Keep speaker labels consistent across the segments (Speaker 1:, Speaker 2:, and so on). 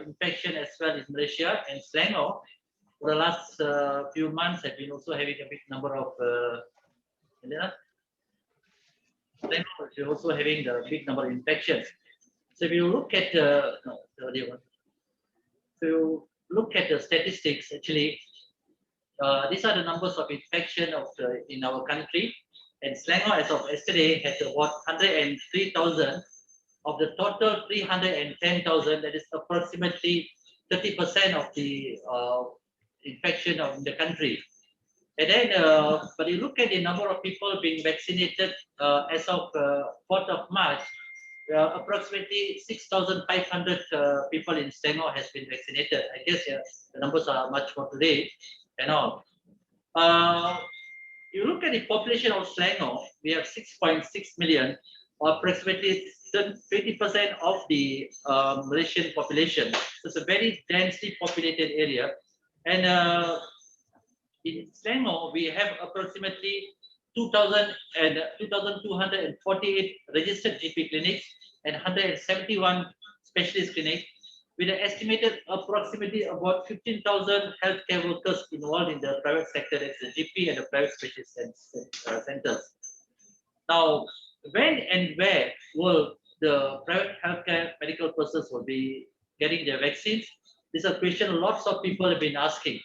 Speaker 1: infection as well in Malaysia, and Selangor for the last few months have been also having a big number of Selangor is also having the big number of infections. So if you look at no, the earlier one. So you look at the statistics, actually, these are the numbers of infection of in our country. And Selangor, as of yesterday, had about 103,000 of the total 310,000. That is approximately 30% of the infection of the country. And then, but you look at the number of people being vaccinated as of 4th of March, approximately 6,500 people in Selangor has been vaccinated. I guess the numbers are much more today and all. You look at the population of Selangor, we have 6.6 million, or approximately 20% of the Malaysian population. So it's a very densely populated area. And in Selangor, we have approximately 2,248 registered GP clinics and 171 specialist clinics, with an estimated approximately about 15,000 healthcare workers involved in the private sector, that's the GP and the private specialist centers. Now, when and where will the private healthcare medical persons will be getting their vaccines? This is a question lots of people have been asking.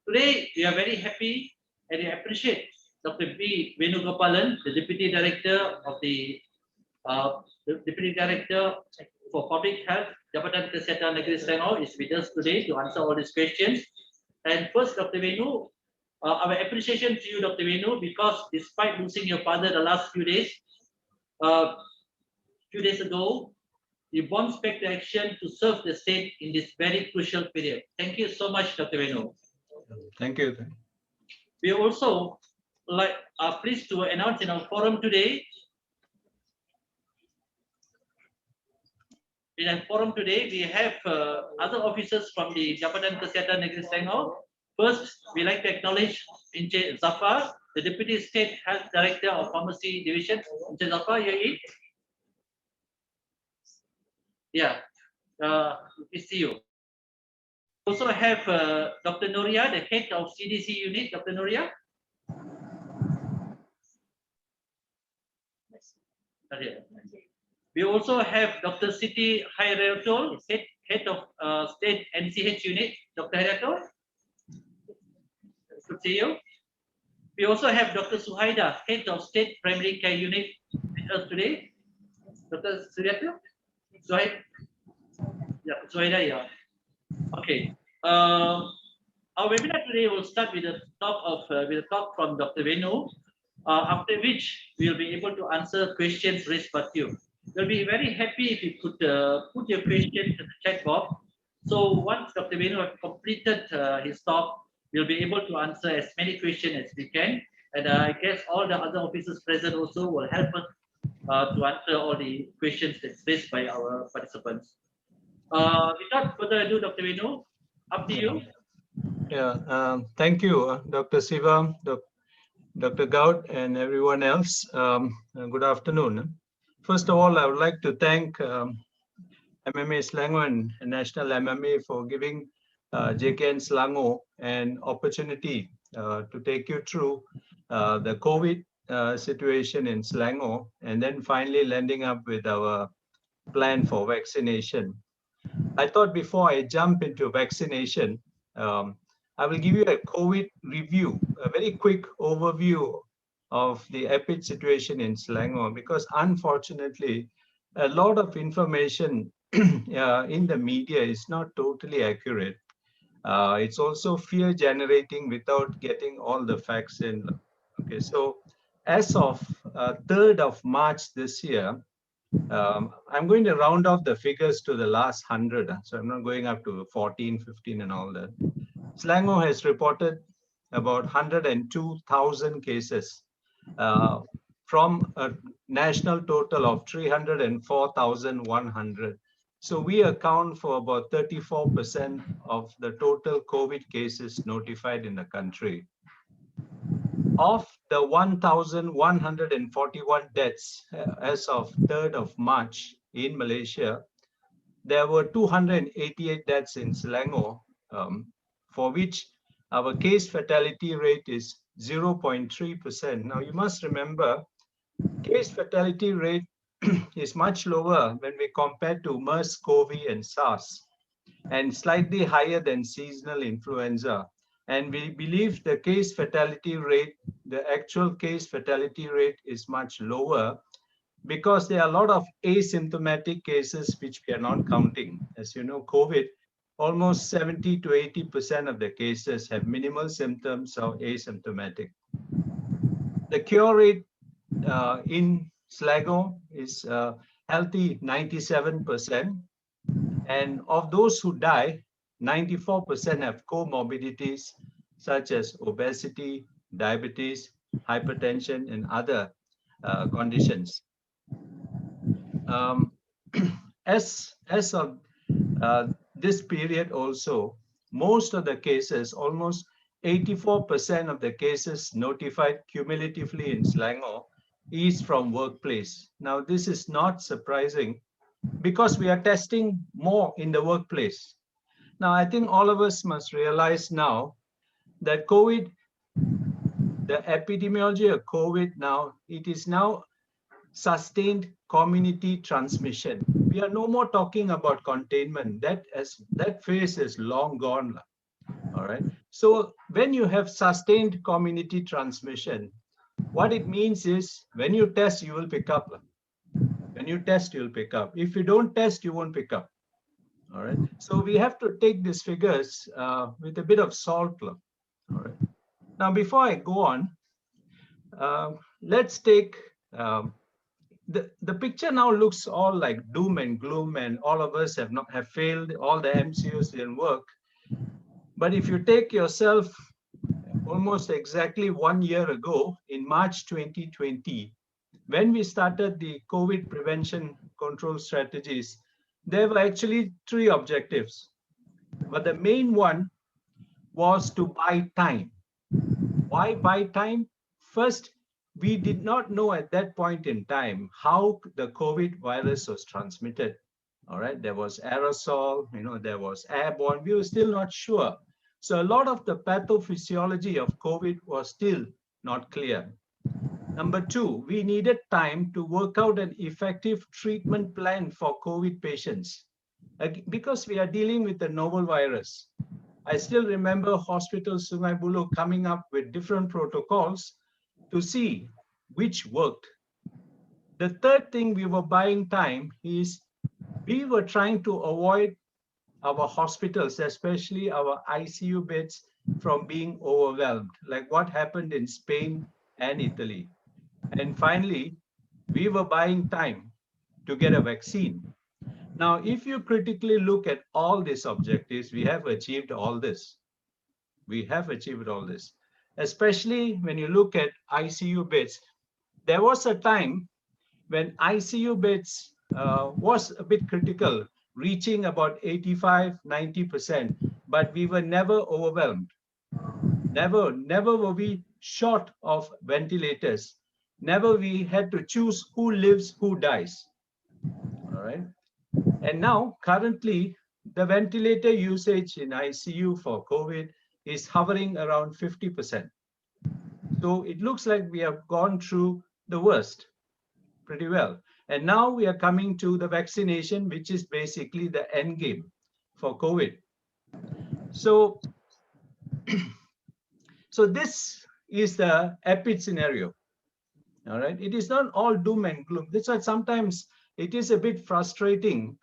Speaker 1: Today, we are very happy and we appreciate Dr. B. Venugopalan, the Deputy Director of the Deputy Director for Public Health, Jabatan Kesihatan Negeri Selangor, is with us today to answer all these questions. And first, Dr. Venu, our appreciation to you, Dr. Venu, because despite losing your father the last few days ago, you bounced back to action to serve the state in this very crucial period. Thank you so much, Dr. Venu.
Speaker 2: Thank you.
Speaker 1: We also are pleased to announce in our forum today. In our forum today, we have other officers from the Jabatan Kesihatan Negeri Selangor. First, we like to acknowledge Encik Zafar, the Deputy State Health Director of Pharmacy Division. Encik Zafar, you're in? Yeah, we see you. We also have Dr. Nuria, the head of CDC unit. Dr. Nuria. We also have Dr. Siti Hairatul, head of state NCH unit. Dr. Hairatul. Good to see you. We also have Dr. Suhaida, head of state primary care unit with us today. Dr. Suhaida? Yeah, Suhaida, yeah. Okay. Our webinar today will start with a talk from Dr. Venu, after which we will be able to answer questions raised by you. We'll be very happy if you could put your questions in the chat box. So once Dr. Venu has completed his talk, we'll be able to answer as many questions as we can. And I guess all the other officers present also will help us to answer all the questions that's raised by our participants. Without further ado, Dr. Venu, up to you.
Speaker 2: Yeah, thank you, Dr. Siva, Dr. Gaud, and everyone else. Good afternoon. First of all, I would like to thank MMA Selangor and National MMA for giving JKN Selangor an opportunity to take you through the COVID situation in Selangor, and then finally landing up with our plan for vaccination. I thought before I jump into vaccination, I will give you a COVID review, a very quick overview of the epic situation in Selangor, because unfortunately, a lot of information in the media is not totally accurate. It's also fear generating without getting all the facts in. Okay, so as of 3rd of March this year, I'm going to round off the figures to the last 100. So I'm not going up to 14, 15 and all that. Selangor has reported about 102,000 cases from a national total of 304,100. So we account for about 34% of the total COVID cases notified in the country. Of the 1,141 deaths as of 3rd of March in Malaysia, there were 288 deaths in Selangor, for which our case fatality rate is 0.3%. Now, you must remember, case fatality rate is much lower when we compare to MERS-CoV and SARS, and slightly higher than seasonal influenza. And we believe the case fatality rate, the actual case fatality rate is much lower because there are a lot of asymptomatic cases which we are not counting. As you know, COVID, almost 70 to 80% of the cases have minimal symptoms or asymptomatic. The cure rate in Selangor is healthy 97%. And of those who die, 94% have comorbidities such as obesity, diabetes, hypertension, and other conditions. As of this period also, most of the cases, almost 84% of the cases notified cumulatively in Selangor is from workplace. Now, this is not surprising because we are testing more in the workplace. Now, I think all of us must realize now that COVID, the epidemiology of COVID now, it is now sustained community transmission. We are no more talking about containment. That phase is long gone. All right. So when you have sustained community transmission, what it means is when you test, you will pick up. When you test, you'll pick up. If you don't test, you won't pick up. All right. So we have to take these figures with a bit of salt. All right. Now, before I go on, let's take the picture now looks all like doom and gloom, and all of us have failed. All the MCOs didn't work. But if you take yourself almost exactly 1 year ago, in March 2020, when we started the COVID prevention control strategies, there were actually 3 objectives. But the main one was to buy time. Why buy time? First, we did not know at that point in time how the COVID virus was transmitted. All right, there was aerosol, there was airborne. We were still not sure. So a lot of the pathophysiology of COVID was still not clear. Number 2, we needed time to work out an effective treatment plan for COVID patients because we are dealing with a novel virus. I still remember Hospital Sungai Buloh coming up with different protocols to see which worked. The third thing we were buying time is we were trying to avoid our hospitals, especially our ICU beds, from being overwhelmed, like what happened in Spain and Italy. And finally, we were buying time to get a vaccine. Now, if you critically look at all these objectives, we have achieved all this. We have achieved all this, especially when you look at ICU beds. There was a time when ICU beds was a bit critical, reaching about 85, 90%, but we were never overwhelmed. Never were we short of ventilators. Never we had to choose who lives, who dies. All right. And now, currently, the ventilator usage in ICU for COVID is hovering around 50%. So it looks like we have gone through the worst pretty well. And now we are coming to the vaccination, which is basically the end game for COVID. So, so this is the EPID scenario. All right. It is not all doom and gloom. That's why sometimes it is a bit frustrating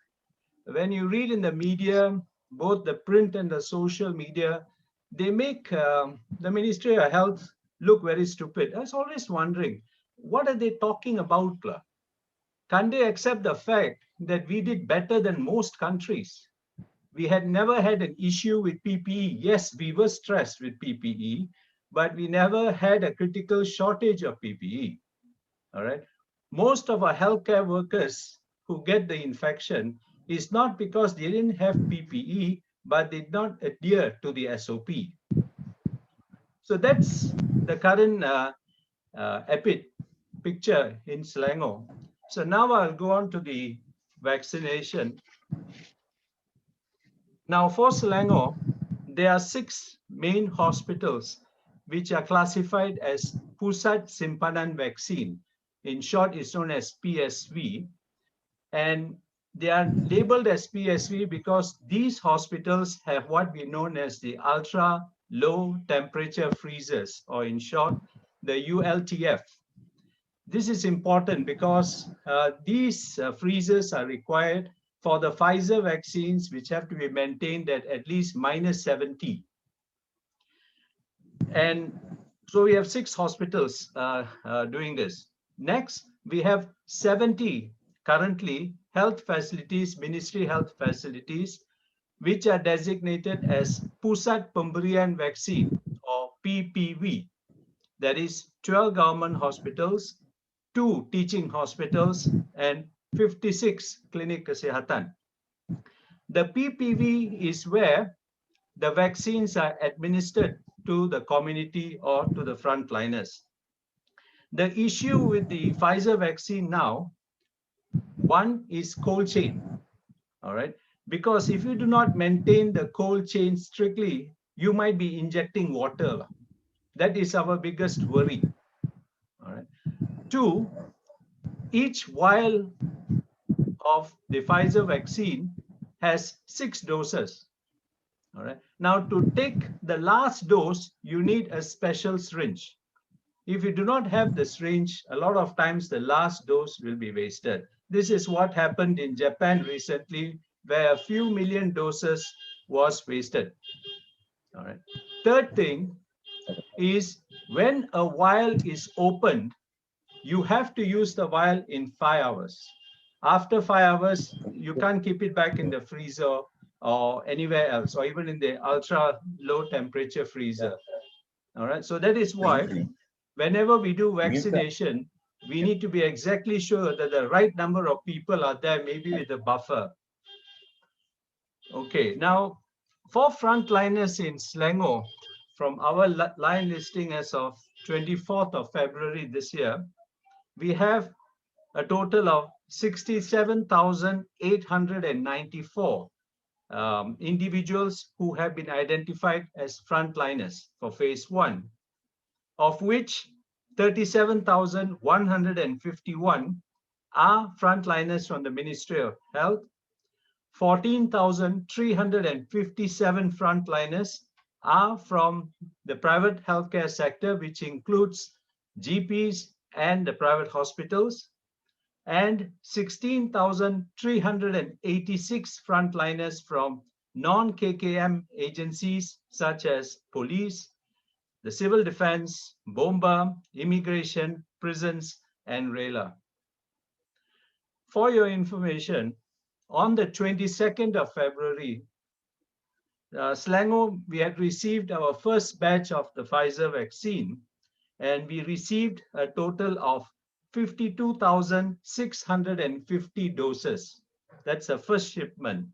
Speaker 2: when you read in the media, both the print and the social media, they make the Ministry of Health look very stupid. I was always wondering, what are they talking about? Can't they accept the fact that we did better than most countries? We had never had an issue with PPE. Yes, we were stressed with PPE, but we never had a critical shortage of PPE. All right. Most of our healthcare workers who get the infection is not because they didn't have PPE, but did not adhere to the SOP. So that's the current EPID picture in Selangor. So now I'll go on to the vaccination. Now for Selangor, there are 6 main hospitals which are classified as Pusat Simpanan Vaccine. In short, it's known as PSV. And they are labeled as PSV because these hospitals have what we know as the ultra low temperature freezers, or in short, the ULTF. This is important because these freezers are required for the Pfizer vaccines, which have to be maintained at least -70. And so we have 6 hospitals doing this. Next, we have 70 currently health facilities, ministry health facilities, which are designated as Pusat Pemberian Vaccine, or PPV. That is 12 government hospitals, 2 teaching hospitals, and 56 clinic kesehatan. The PPV is where the vaccines are administered to the community or to the frontliners. The issue with the Pfizer vaccine now, one is cold chain, all right? Because if you do not maintain the cold chain strictly, you might be injecting water. That is our biggest worry, all right? 2, each vial of the Pfizer vaccine has 6 doses. All right. Now, to take the last dose, you need a special syringe. If you do not have the syringe, a lot of times the last dose will be wasted. This is what happened in Japan recently, where a few million doses was wasted. All right. Third thing is, when a vial is opened, you have to use the vial in 5 hours. After 5 hours, you can't keep it back in the freezer or anywhere else, or even in the ultra low temperature freezer. All right. So that is why whenever we do vaccination, we need to be exactly sure that the right number of people are there, maybe with a buffer. Okay. Now, for frontliners in Selangor, from our line listing as of 24th of February this year, we have a total of 67,894 individuals who have been identified as frontliners for phase 1, of which 37,151 are frontliners from the Ministry of Health, 14,357 frontliners are from the private healthcare sector, which includes GPs and the private hospitals, and 16,386 frontliners from non-KKM agencies such as police, the civil defense, BOMBA, immigration, prisons, and RELA. For your information, on the 22nd of February, Selangor, we had received our first batch of the Pfizer vaccine, and we received a total of 52,650 doses. That's the first shipment.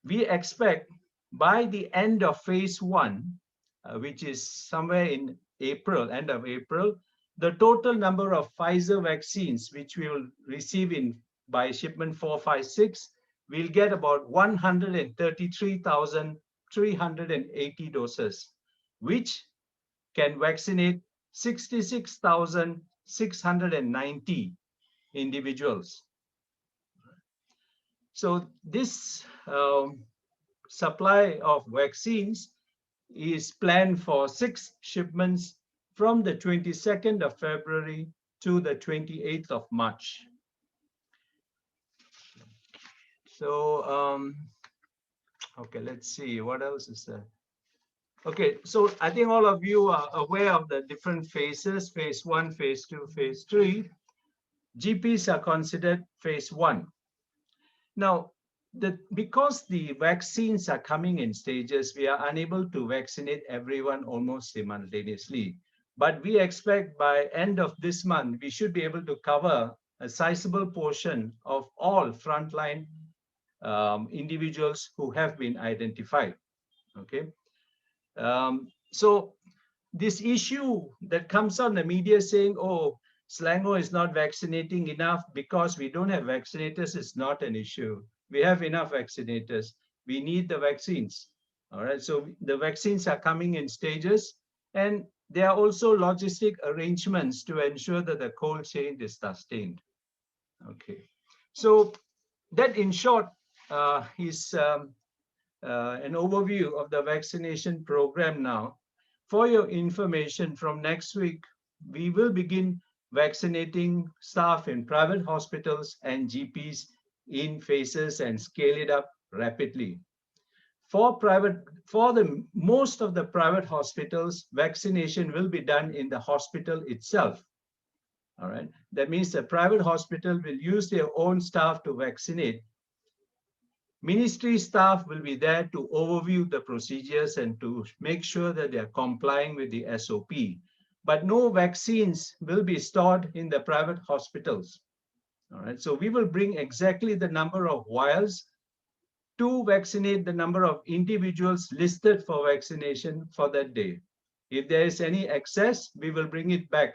Speaker 2: We expect by the end of phase 1, which is somewhere in April, end of April, the total number of Pfizer vaccines which we will receive by shipment 4, 5, 6, we'll get about 133,380 doses, which can vaccinate 66,690 individuals. So this supply of vaccines is planned for 6 shipments from the 22nd of February to the 28th of March. So, okay, let's see, what else is there? Okay, so I think all of you are aware of the different phases, phase 1, phase 2, phase 3. GPs are considered phase 1. Now, because the vaccines are coming in stages, we are unable to vaccinate everyone almost simultaneously. But we expect by end of this month, we should be able to cover a sizable portion of all frontline individuals who have been identified, okay? So this issue that comes on the media saying, oh, Selangor is not vaccinating enough because we don't have vaccinators is not an issue. we have enough vaccinators. We need the vaccines. All right. So the vaccines are coming in stages, and there are also logistic arrangements to ensure that the cold chain is sustained. Okay. So that, in short, is an overview of the vaccination program now. For your information, from next week, we will begin vaccinating staff in private hospitals and GPs in phases and scale it up rapidly. For the most of the private hospitals, vaccination will be done in the hospital itself. All right. That means the private hospital will use their own staff to vaccinate. Ministry staff will be there to overview the procedures and to make sure that they are complying with the SOP. But no vaccines will be stored in the private hospitals. All right. So we will bring exactly the number of vials to vaccinate the number of individuals listed for vaccination for that day. If there is any excess, we will bring it back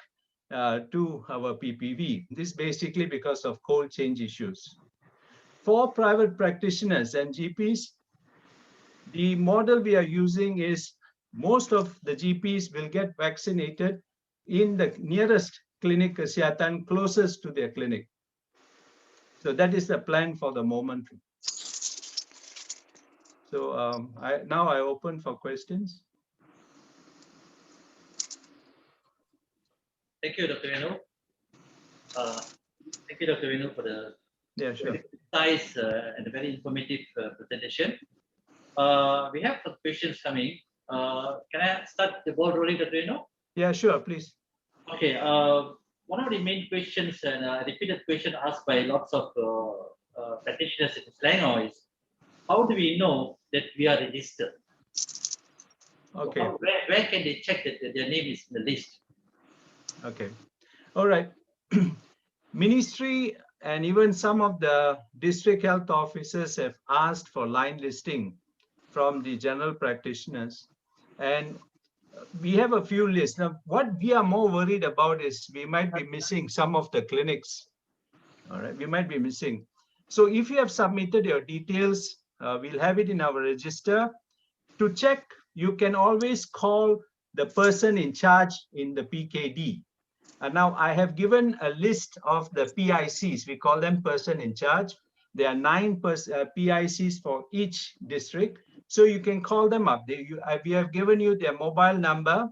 Speaker 2: to our PPV. This basically because of cold change issues. For private practitioners and GPs, the model we are using is most of the GPs will get vaccinated in the nearest clinic kesihatan closest to their clinic. So that is the plan for the moment. So now I open for questions.
Speaker 1: Thank you, Dr. Venu. Thank you, Dr. Venu, for the
Speaker 2: Sure.
Speaker 1: precise and very informative presentation. We have some questions coming. Can I start the ball rolling, Dr. Venu?
Speaker 2: Yeah, sure, please.
Speaker 1: Okay. One of the main questions and repeated question asked by lots of practitioners in Selangor is, how do we know that we are registered?
Speaker 2: Okay.
Speaker 1: Where can they check that their name is in the list?
Speaker 2: Okay. All right. Ministry and even some of the district health officers have asked for line listing from the general practitioners. And we have a few lists. Now, what we are more worried about is we might be missing some of the clinics. All right, we might be missing. So if you have submitted your details, we'll have it in our register. To check, you can always call the person in charge in the PKD. And now I have given a list of the PICs. We call them person in charge. There are 9 PICs for each district. So you can call them up. We have given you their mobile number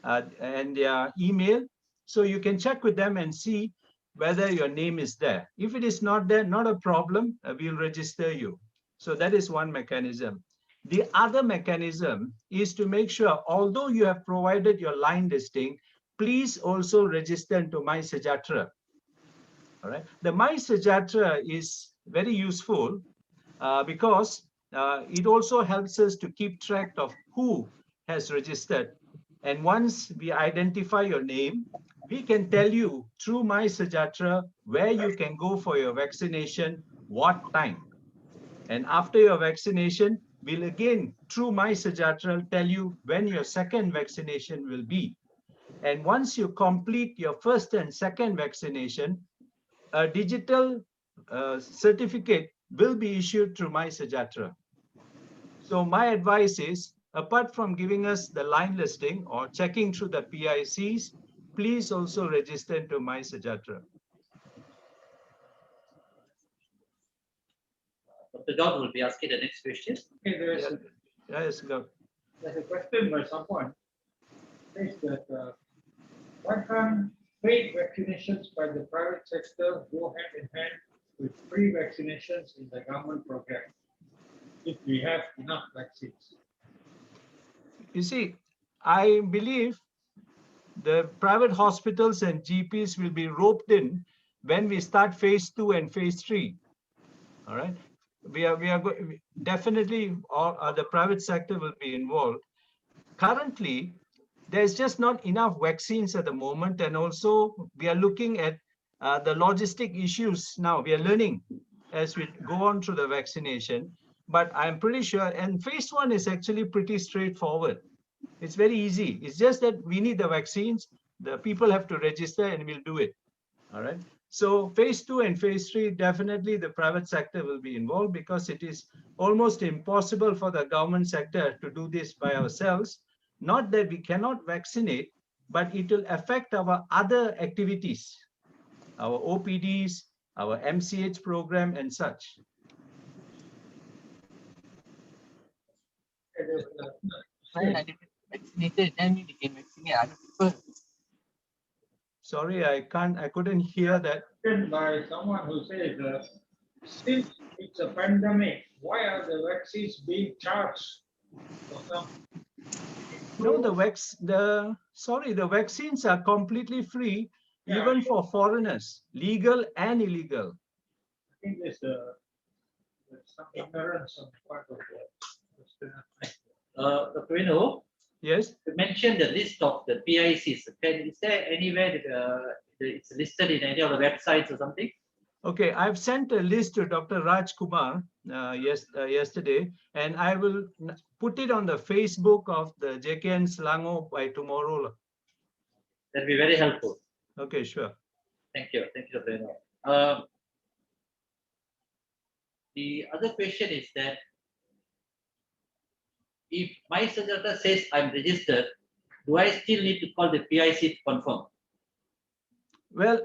Speaker 2: and their email. So you can check with them and see whether your name is there. If it is not there, not a problem. We'll register you. So that is one mechanism. The other mechanism is to make sure, although you have provided your line listing, please also register into My Sejahtera. All right. The My Sejahtera is very useful because it also helps us to keep track of who has registered. And once we identify your name, we can tell you through My Sejahtera where you can go for your vaccination, what time. And after your vaccination, we'll again, through My Sejahtera, tell you when your second vaccination will be. And once you complete your first and second vaccination, a digital certificate will be issued through My Sejahtera. So my advice is, apart from giving us the line listing or checking through the PICs, please also register into My Sejahtera.
Speaker 1: Dr. John will be asking the next question.
Speaker 3: Okay, there's a question by someone. Says that why can't paid vaccinations by the private sector go hand in hand with free vaccinations in the government program if we have enough vaccines?
Speaker 2: You see, I believe the private hospitals and GPs will be roped in when we start phase 2 and phase 3. All right. We are definitely the private sector will be involved. Currently, there's just not enough vaccines at the moment, and also we are looking at the logistic issues now. We are learning as we go on through the vaccination, but I'm pretty sure, and phase 1 is actually pretty straightforward. It's very easy. It's just that we need the vaccines. The people have to register, and we'll do it. All right. So phase 2 and phase 3, definitely the private sector will be involved, because it is almost impossible for the government sector to do this by ourselves. Not that we cannot vaccinate, but it will affect our other activities, our OPDs, our MCH program and such.
Speaker 4: When I did vaccinated, then we became vaccinate other people.
Speaker 2: Sorry, I couldn't hear that.
Speaker 3: By someone who says, since it's a pandemic, why are the vaccines being charged for some?
Speaker 2: No, the vaccines are completely free,
Speaker 3: Yeah.
Speaker 2: even for foreigners, legal and illegal.
Speaker 3: I think there's some ignorance on the part of
Speaker 1: Dr. Venu,
Speaker 2: Yes.
Speaker 1: you mentioned the list of the PICs. Is there anywhere that it's listed in any of the websites or something?
Speaker 2: Okay, I've sent a list to Dr. Raj Kumar yesterday, and I will put it on the Facebook of the JKN Selangor by tomorrow.
Speaker 1: That'd be very helpful.
Speaker 2: Okay, sure.
Speaker 1: Thank you, Dr. Venu. The other question is that if my Sajata says I'm registered, do I still need to call the PIC to confirm?
Speaker 2: Well,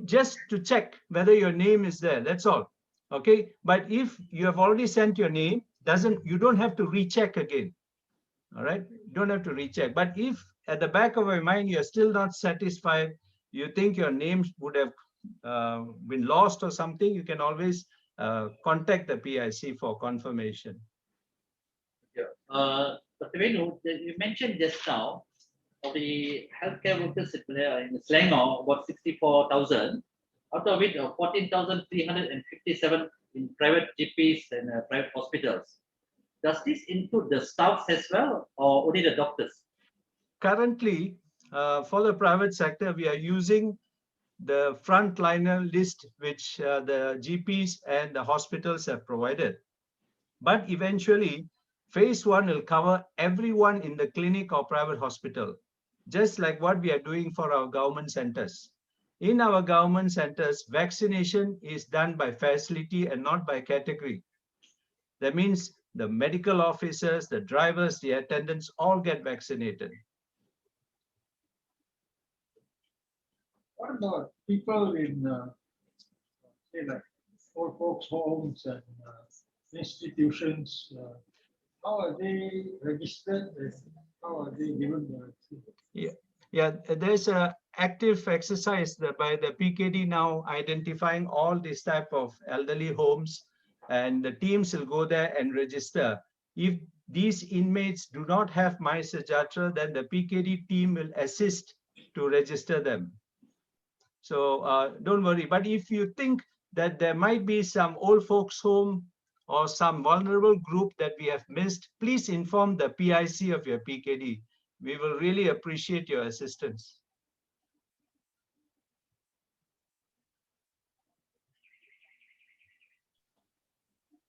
Speaker 2: just to check whether your name is there, that's all. Okay, but if you have already sent your name, you don't have to recheck again. All right, you don't have to recheck. But if at the back of your mind you're still not satisfied, you think your name would have been lost or something, you can always contact the PIC for confirmation.
Speaker 1: Dr. Venu, you mentioned just now of the healthcare workers in Selangor, about 64,000, out of it 14,357 in private GPs and private hospitals. Does this include the staffs as well, or only the doctors?
Speaker 2: Currently, for the private sector, we are using the frontliner list which the GPs and the hospitals have provided. But eventually, phase 1 will cover everyone in the clinic or private hospital, just like what we are doing for our government centers. In our government centers, vaccination is done by facility and not by category. That means the medical officers, the drivers, the attendants all get vaccinated.
Speaker 3: What about people in, say, like old folks' homes and institutions? How are they registered and how are they given the vaccine?
Speaker 2: Yeah, there's a active exercise by the PKD now identifying all these type of elderly homes, and the teams will go there and register. If these inmates do not have MySejahtera, then the PKD team will assist to register them. So don't worry. But if you think that there might be some old folks home or some vulnerable group that we have missed, please inform the PIC of your PKD. We will really appreciate your assistance.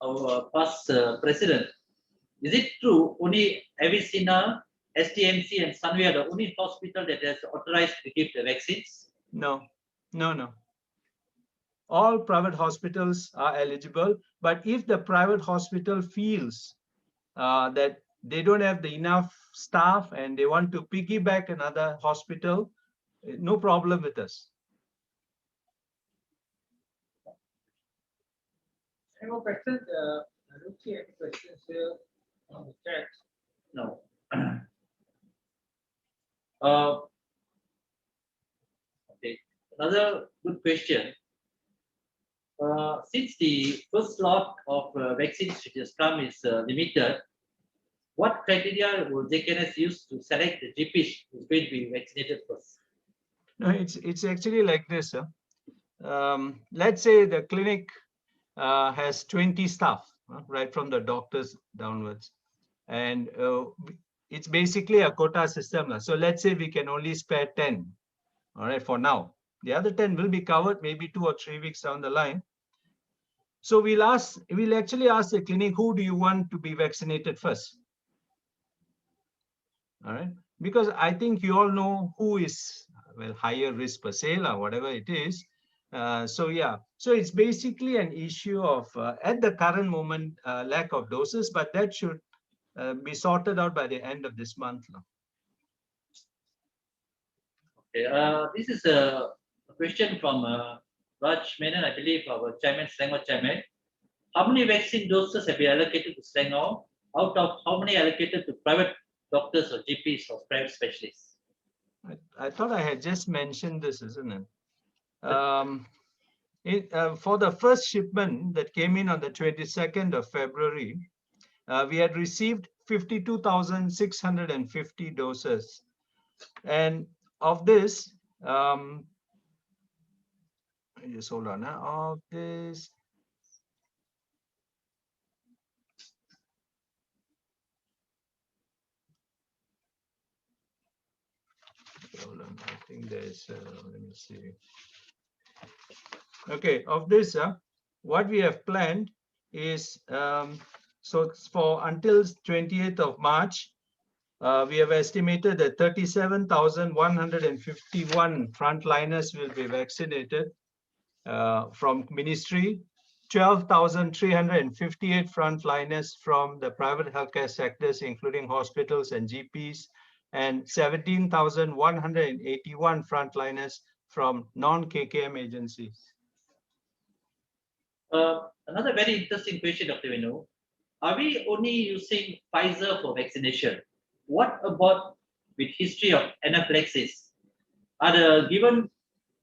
Speaker 1: Our past president, is it true only Avicenna, STMC, and Sunway are the only hospital that has authorized to give the vaccines?
Speaker 2: No. All private hospitals are eligible, but if the private hospital feels that they don't have enough staff and they want to piggyback another hospital, no problem with us.
Speaker 3: Any more questions? I don't see any questions here on the chat.
Speaker 1: No. Okay. Another good question. Since the first lot of vaccines which has come is limited, what criteria will JKNS use to select the GPs who is going to be vaccinated first?
Speaker 2: No, it's actually like this. Let's say the clinic has 20 staff, right from the doctors downwards, and it's basically a quota system. So let's say we can only spare 10, all right, for now. The other 10 will be covered maybe 2 or 3 weeks down the line. So we'll actually ask the clinic, who do you want to be vaccinated first? All right, because I think you all know who is, well, higher risk per se or whatever it is. So yeah, so it's basically an issue of at the current moment lack of doses, but that should be sorted out by the end of this month.
Speaker 1: Okay, this is a question from Raj Menon, I believe, our chairman, Selangor chairman. How many vaccine doses have been allocated to Selangor? Out of how many allocated to private doctors or GPs or private specialists?
Speaker 2: I thought I had just mentioned this, isn't it? For the first shipment that came in on the 22nd of February, we had received 52,650 doses. And of this, just hold on. Of this, hold on. I think there's, let me see. Okay, of this, what we have planned is, so it's for until 28th of March, we have estimated that 37,151 frontliners will be vaccinated from ministry, 12,358 frontliners from the private healthcare sectors, including hospitals and GPs, and 17,181 frontliners from non-KKM agencies.
Speaker 1: Another very interesting question, Dr. Venu. Are we only using Pfizer for vaccination? What about with history of anaphylaxis? Are they given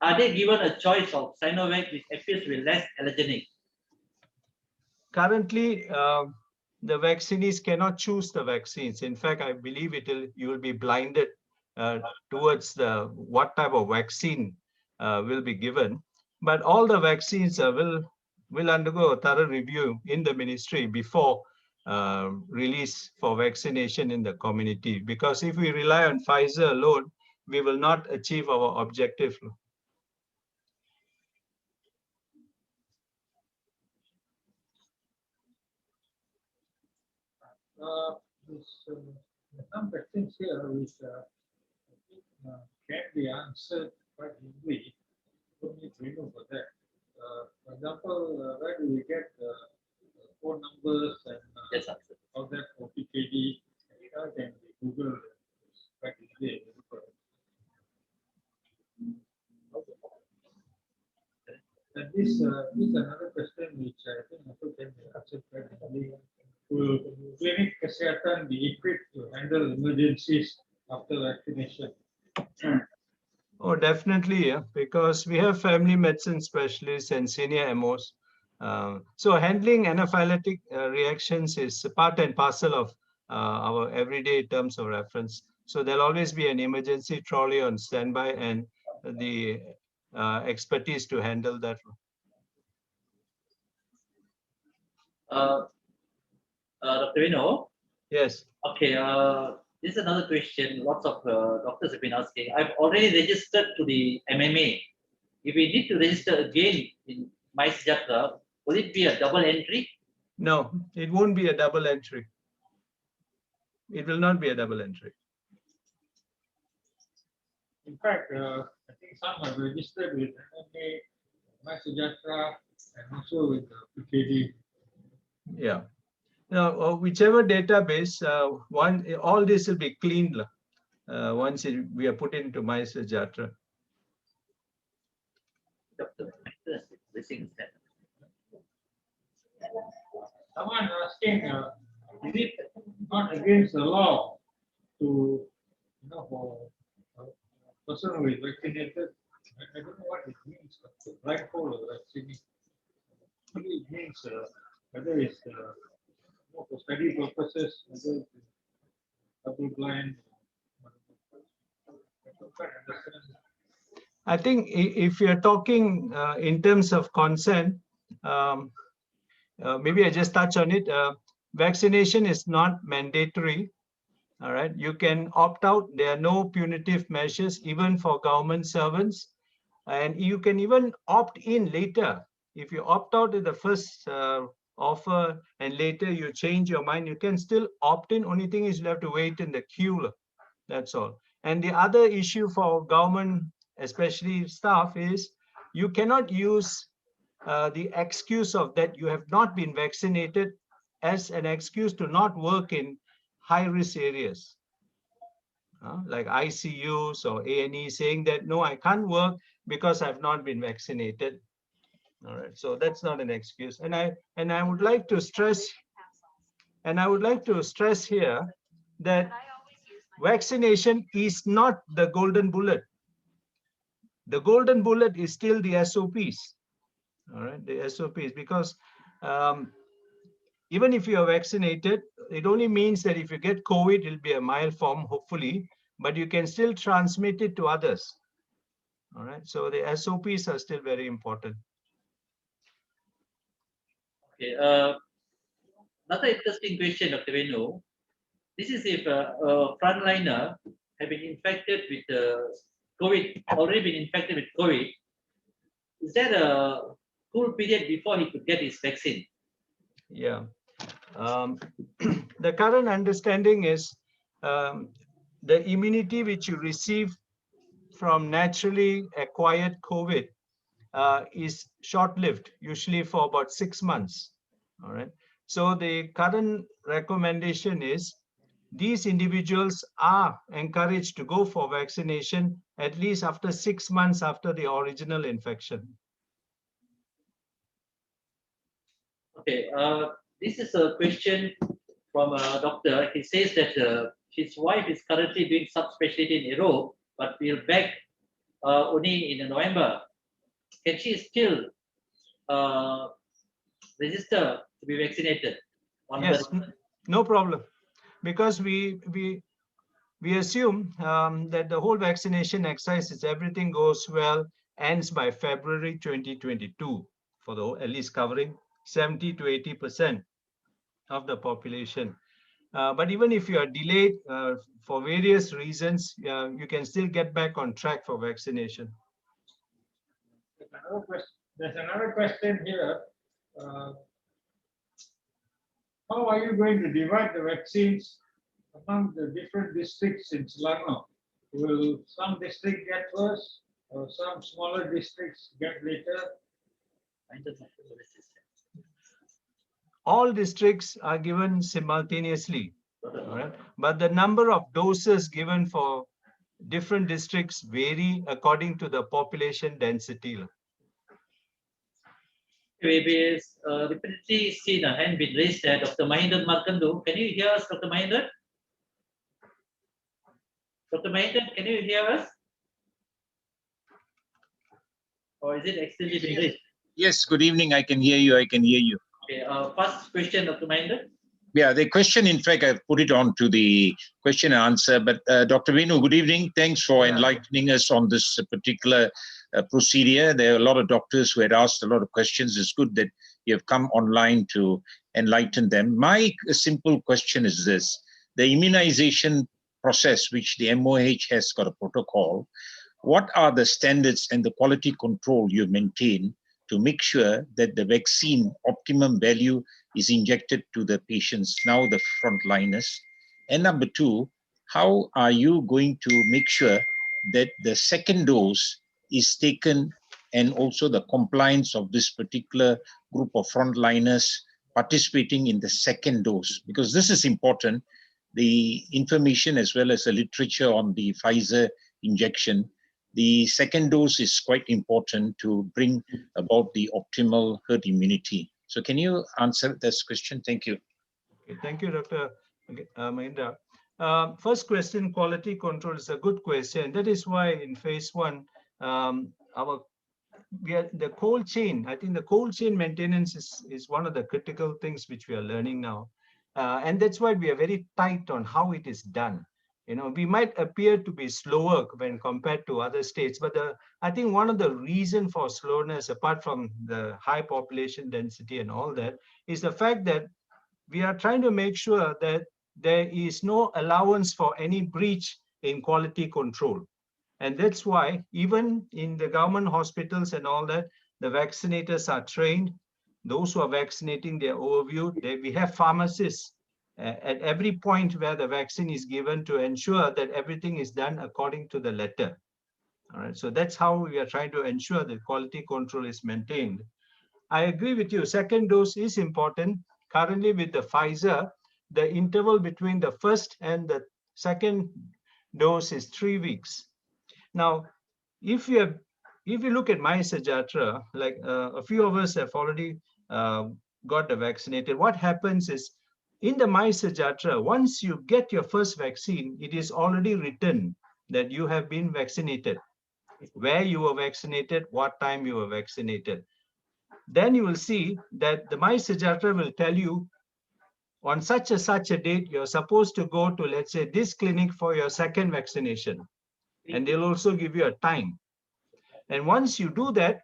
Speaker 1: a choice of Sinovac, which appears to be less allergenic?
Speaker 2: Currently, the vaccinees cannot choose the vaccines. In fact, I believe you will be blinded towards what type of vaccine will be given. But all the vaccines will undergo a thorough review in the ministry before release for vaccination in the community. Because if we rely on Pfizer alone, we will not achieve our objective.
Speaker 3: Some questions here which can be answered quite easily. Don't need to remove for that. For example, where do we get phone numbers and
Speaker 1: Yes, answer.
Speaker 3: all that for PKD? Can be Google quite easily. And this is another question which I think also can be answered quite easily. Will clinic kesehatan be equipped to handle emergencies after vaccination?
Speaker 2: Oh, definitely, yeah, because we have family medicine specialists and senior MOs. So handling anaphylactic reactions is part and parcel of our everyday terms of reference. So there'll always be an emergency trolley on standby and the expertise to handle that.
Speaker 1: Dr. Vinu,
Speaker 2: Yes.
Speaker 1: okay, this is another question lots of doctors have been asking. I've already registered to the MMA. If we need to register again in MySejahtera, will it be a double entry?
Speaker 2: No, it won't be a double entry. It will not be a double entry.
Speaker 3: In fact, I think some have registered with MMA, MySejahtera, and also with PKD.
Speaker 2: Yeah. Now, whichever database, all this will be cleaned once we are put into MySejahtera.
Speaker 3: Someone asking, is it not against the law to, for a person who is vaccinated? I don't know what it means, blindfold or vaccine. Maybe it means whether it's for study purposes, whether it's double blind.
Speaker 2: I think if you're talking in terms of consent, maybe I just touch on it. Vaccination is not mandatory. All right, you can opt out. There are no punitive measures, even for government servants. And you can even opt in later. If you opt out in the first offer and later you change your mind, you can still opt in. Only thing is you have to wait in the queue. That's all. And the other issue for government, especially staff, is you cannot use the excuse of that you have not been vaccinated as an excuse to not work in high-risk areas, like ICUs or A&E, saying that, no, I can't work because I've not been vaccinated. All right, so that's not an excuse. And I would like to stress, here that vaccination is not the golden bullet. The golden bullet is still the SOPs. All right, the SOPs, because even if you are vaccinated, it only means that if you get COVID, it'll be a mild form, hopefully, but you can still transmit it to others. All right, so the SOPs are still very important.
Speaker 1: Okay, another interesting question, Dr. Venu. This is if a frontliner have been infected with COVID, already been infected with COVID, is there a cool period before he could get his vaccine?
Speaker 2: Yeah. The current understanding is the immunity which you receive from naturally acquired COVID is short-lived, usually for about 6 months. All right. So the current recommendation is these individuals are encouraged to go for vaccination at least after 6 months after the original infection.
Speaker 1: Okay, this is a question from a doctor. He says that his wife is currently doing subspecialty in Europe, but will back only in November. Can she still register to be vaccinated?
Speaker 2: Yes, no problem, because we assume that the whole vaccination exercise, if everything goes well, ends by February 2022 for the at least covering 70 to 80% of the population. But even if you are delayed for various reasons, you can still get back on track for vaccination.
Speaker 3: There's another question here. How are you going to divide the vaccines among the different districts in Selangor? Will some district get first, or some smaller districts get later?
Speaker 2: All districts are given simultaneously, all right? But the number of doses given for different districts vary according to the population density.
Speaker 1: We repeatedly seen a hand being raised there. Dr. Mahindran Markandu, can you hear us, Dr. Mahindran? Dr. Mahindran, can you hear us? Or is it accidentally being raised?
Speaker 5: Yes, good evening. I can hear you.
Speaker 1: Okay, first question, Dr. Mahindran.
Speaker 5: Yeah, the question, in fact, I've put it on to the question and answer. But Dr. Venu, good evening. Thanks for enlightening us on this particular procedure. There are a lot of doctors who had asked a lot of questions. It's good that you have come online to enlighten them. My simple question is this. The immunization process, which the MOH has got a protocol, what are the standards and the quality control you maintain to make sure that the vaccine optimum value is injected to the patients, now the frontliners? And number two, how are you going to make sure that the second dose is taken and also the compliance of this particular group of frontliners participating in the second dose? Because this is important, the information as well as the literature on the Pfizer injection. The second dose is quite important to bring about the optimal herd immunity. So can you answer this question? Thank you.
Speaker 2: Okay, thank you, Dr. Mahindra. First question, quality control, is a good question. That is why in phase 1, the cold chain, I think the cold chain maintenance is one of the critical things which we are learning now. And that's why we are very tight on how it is done. You know, we might appear to be slower when compared to other states, but I think one of the reasons for slowness, apart from the high population density and all that, is the fact that we are trying to make sure that there is no allowance for any breach in quality control. And that's why even in the government hospitals and all that, the vaccinators are trained. Those who are vaccinating, they're overviewed. We have pharmacists at every point where the vaccine is given to ensure that everything is done according to the letter. All right, so that's how we are trying to ensure that quality control is maintained. I agree with you. Second dose is important. Currently with the Pfizer, the interval between the first and the second dose is 3 weeks. Now, if you look at MySejahtera, like a few of us have already got the vaccinated, what happens is in the MySejahtera, once you get your first vaccine, it is already written that you have been vaccinated, where you were vaccinated, what time you were vaccinated. Then you will see that the MySejahtera will tell you on such a date, you're supposed to go to, let's say, this clinic for your second vaccination. And they'll also give you a time. And once you do that,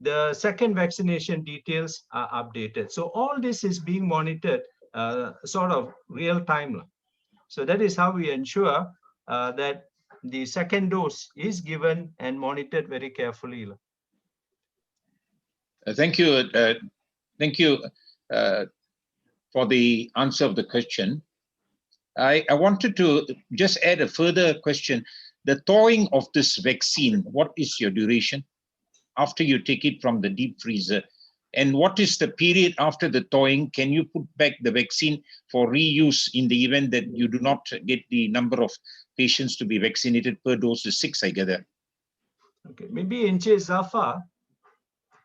Speaker 2: the second vaccination details are updated. So all this is being monitored sort of real time. So that is how we ensure that the second dose is given and monitored very carefully.
Speaker 5: Thank you. Thank you for the answer of the question. I wanted to just add a further question. The thawing of this vaccine, what is your duration after you take it from the deep freezer? And what is the period after the thawing? Can you put back the vaccine for reuse in the event that you do not get the number of patients to be vaccinated per dose is 6, I gather?
Speaker 2: Okay, maybe Inche Zafar.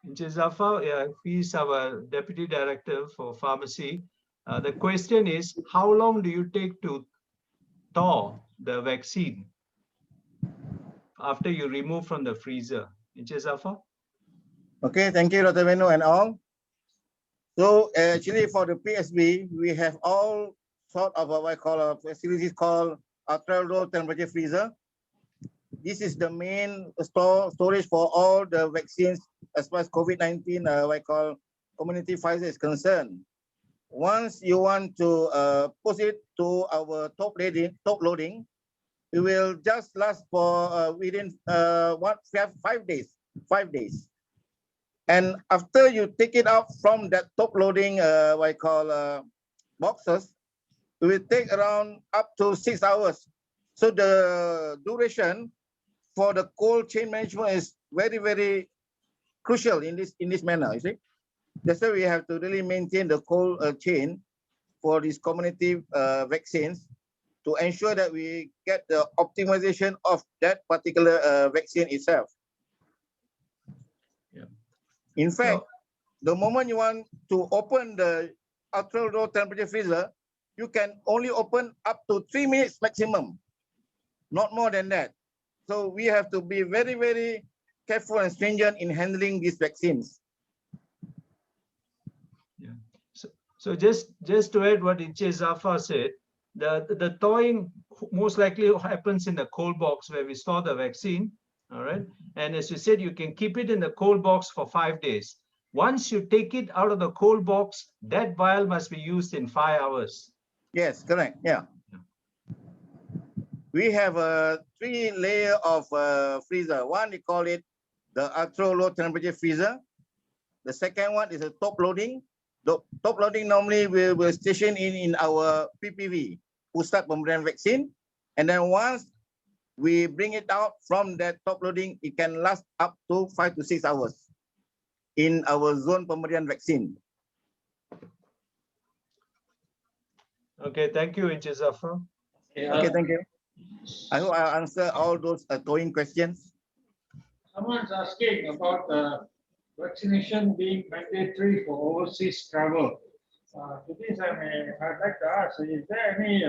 Speaker 2: Inche Zafar, he's our Deputy Director for Pharmacy. The question is, how long do you take to thaw the vaccine after you remove from the freezer? Inche Zafar?
Speaker 6: Okay, thank you, Dr. Venu and all. So actually for the PSB, we have all sort of what I call a facilities called ultra-low temperature freezer. This is the main storage for all the vaccines as far as COVID-19, what I call community Pfizer is concerned. Once you want to push it to our top loading, it will just last for within 5 days. 5 days. And after you take it out from that top loading, what I call boxes, it will take around up to 6 hours. So the duration for the cold chain management is very, very crucial in this manner. You see, that's why we have to really maintain the cold chain for these community vaccines to ensure that we get the optimization of that particular vaccine itself.
Speaker 2: Yeah.
Speaker 6: In fact, the moment you want to open the ultra low temperature freezer, you can only open up to 3 minutes maximum, not more than that. So we have to be very, very careful and stringent in handling these vaccines.
Speaker 2: Yeah. So just to add what Inche Zafar said, the thawing most likely happens in the cold box where we store the vaccine. All right. And as you said, you can keep it in the cold box for 5 days. Once you take it out of the cold box, that vial must be used in 5 hours.
Speaker 6: Yes, correct. Yeah. We have a 3-layer of freezer. One, we call it the ultra low temperature freezer. The second one is a top loading. The top loading normally we will station in our PPV, pusat pemberian vaksin. And then once we bring it out from that top loading, it can last up to 5 to 6 hours in our zone pemberian vaksin.
Speaker 2: Okay, thank you, Inche Zafar.
Speaker 6: Okay, thank you. I hope I answer all those towing questions.
Speaker 3: Someone's asking about vaccination being mandatory for overseas travel. To this, I'd like to ask, is there any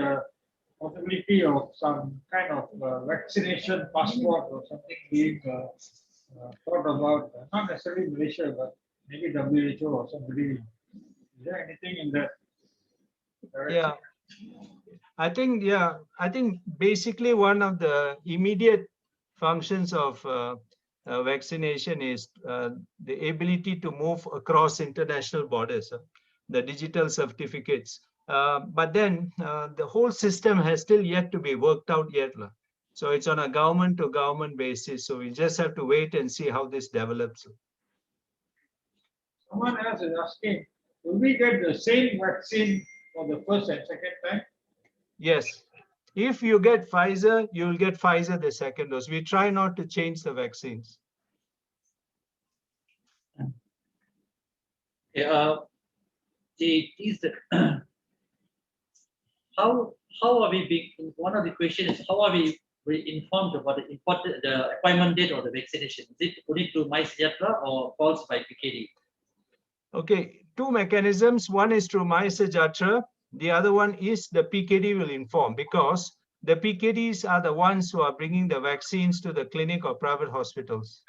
Speaker 3: possibility of some kind of vaccination passport or something being thought about, not necessarily Malaysia, but maybe WHO or somebody? Is there anything in that direction?
Speaker 2: Yeah. I think basically one of the immediate functions of vaccination is the ability to move across international borders, the digital certificates. But then the whole system has still yet to be worked out yet. So it's on a government to government basis. So we just have to wait and see how this develops.
Speaker 3: Someone else is asking, will we get the same vaccine for the first and second time?
Speaker 2: Yes. If you get Pfizer, you will get Pfizer the second dose. We try not to change the vaccines.
Speaker 1: Yeah, how are we being, one of the questions is how are we informed about the appointment date or the vaccination? Is it only through MySejahtera or calls by PKD?
Speaker 2: Okay, two mechanisms. One is through MySejahtera. The other one is the PKD will inform, because the PKDs are the ones who are bringing the vaccines to the clinic or private hospitals.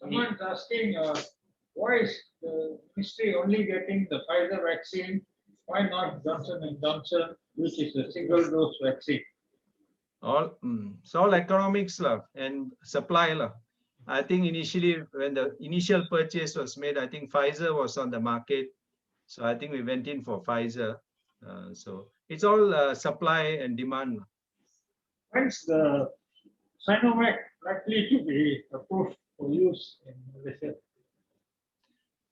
Speaker 3: Someone's asking, why is the ministry only getting the Pfizer vaccine? Why not Johnson and Johnson, which is a single dose vaccine?
Speaker 2: It's all economics and supply. I think initially when the initial purchase was made, I think Pfizer was on the market. So I think we went in for Pfizer. So it's all supply and demand.
Speaker 3: When's the Sinovac likely to be approved for use in Malaysia?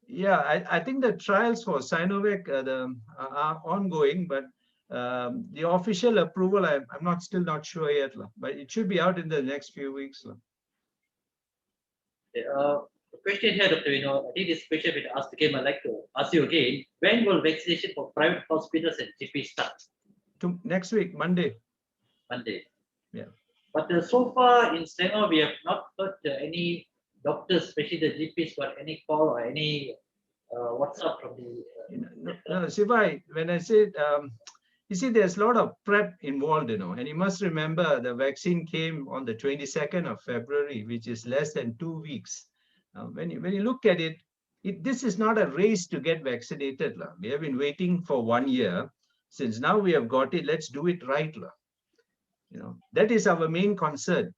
Speaker 2: Yeah, I think the trials for Sinovac are ongoing, but the official approval, I'm still not sure yet, but it should be out in the next few weeks.
Speaker 1: The question here, Dr. Vino, I think this question been asked again. I'd like to ask you again. When will vaccination for private hospitals and GP start?
Speaker 2: Next week, Monday.
Speaker 1: Monday.
Speaker 2: Yeah.
Speaker 1: But so far in Selangor, we have not heard any doctors, especially the GPs, got any call or any WhatsApp from the.
Speaker 2: No, Sivai, when I said, you see, there's a lot of prep involved, and you must remember the vaccine came on the 22nd of February, which is less than 2 weeks. When you look at it, this is not a race to get vaccinated. We have been waiting for 1 year. Since now we have got it, let's do it right. That is our main concern.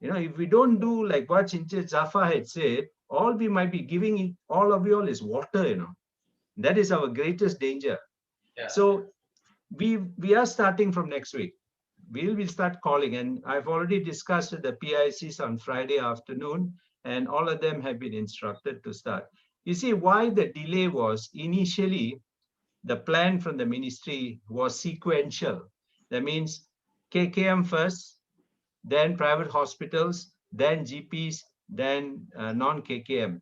Speaker 2: If we don't do like what Chinchit Zafar had said, all we might be giving all of you all is water. That is our greatest danger.
Speaker 1: Yeah.
Speaker 2: So we are starting from next week. We will start calling, and I've already discussed with the PICs on Friday afternoon, and all of them have been instructed to start. You see, why the delay was initially, the plan from the ministry was sequential. That means KKM first, then private hospitals, then GPs, then non-KKM.